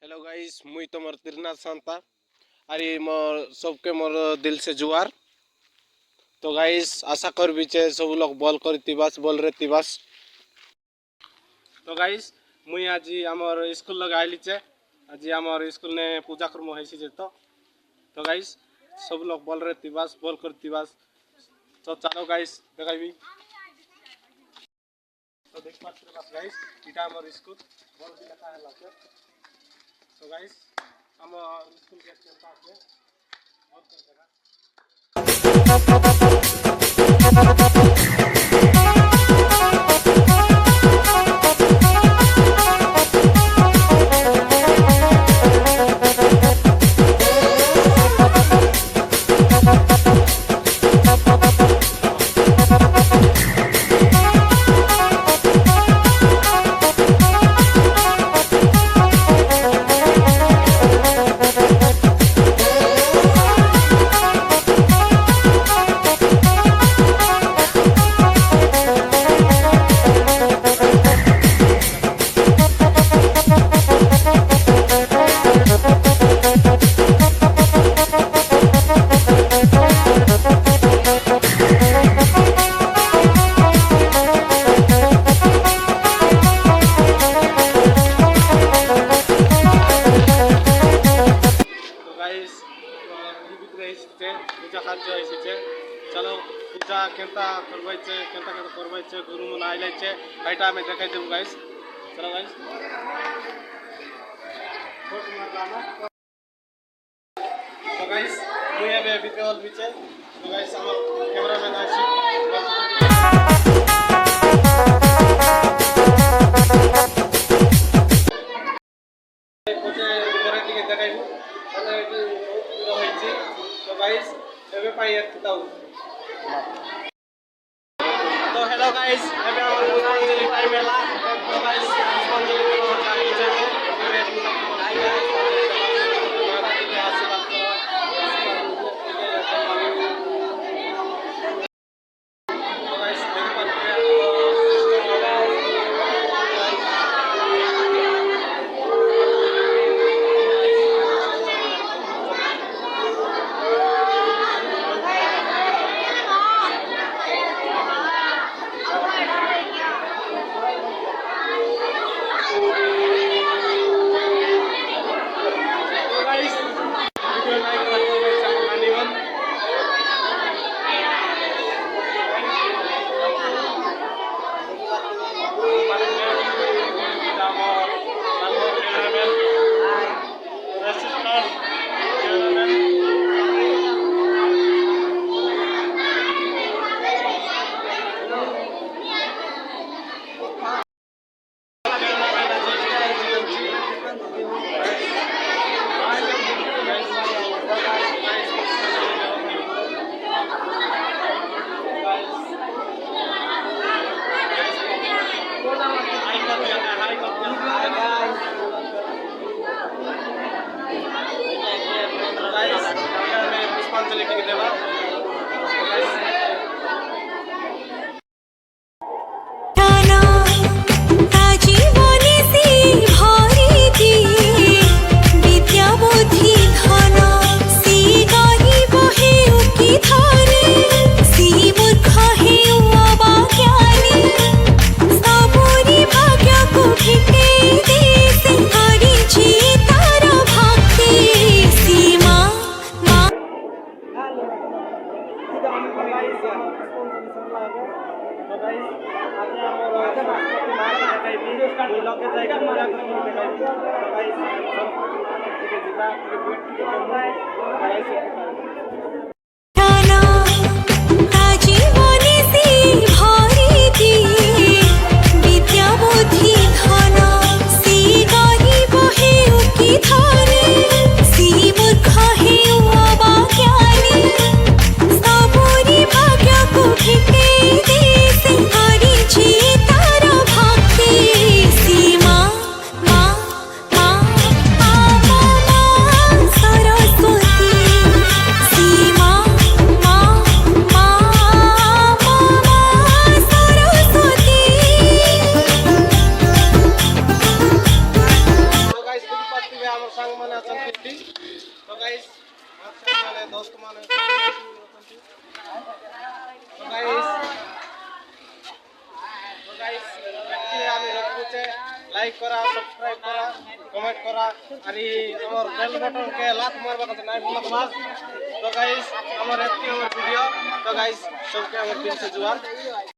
Hello guys मुई तुमर Trinath Santa अरे मोर सबके मोर दिल से जुआर। तो गाइस आशा कर बीचे सब लोग बॉल करतीबास बॉल रे तिबास। तो गाइस मुई आज आमर स्कूल लगे आइली चे आज आमर स्कूल ने पूजा कर्म होइसी जे तो गाइस सब लोग बॉल रे तिबास बॉल करतीबास। तो चलो गाइस देखाइबी। तो देख पाछे गाइस इटा आमर स्कूल बॉल भी लगा है लाके। तो गाइस हम स्कूल के चलता है बहुत कर जगह। पूजा कार्य आइसे चलो पूजा केंता करवाइछे केंता केंता करवाइछे गुरु मन आइलाइछे एटा में देखाइ देबो गाइस। चलो गाइस तो गाइस मुई एबे वीडियो बीचे तो गाइस हमर कैमरामैन आइछि कोचे करे दिके देखाइबो चलो एटी पूरा होइछि। तो गाइस एबे पाई एतताउ। तो हेलो गाइस एबे हमर पुष्पांजलि टाइम हैला। तो गाइस पुष्पांजलि को टाइम जेबे एबे हाय गाइस के आशीर्वाद करो। तो गाइस देख पाते हैं पुष्पांजलि के देवा। मोर सांग माने अछंती तो गाइस मोर सांग माने दोस्त माने अछंती तो गाइस एक्चुअली आमी रखुचे लाइक करा सब्सक्राइब करा कमेंट करा आणि हमर बेल बटन के लात मारबा कत नाही भूलबा तो गाइस हमर एतकी हमर वीडियो तो गाइस सबके हमर दिल से जुआर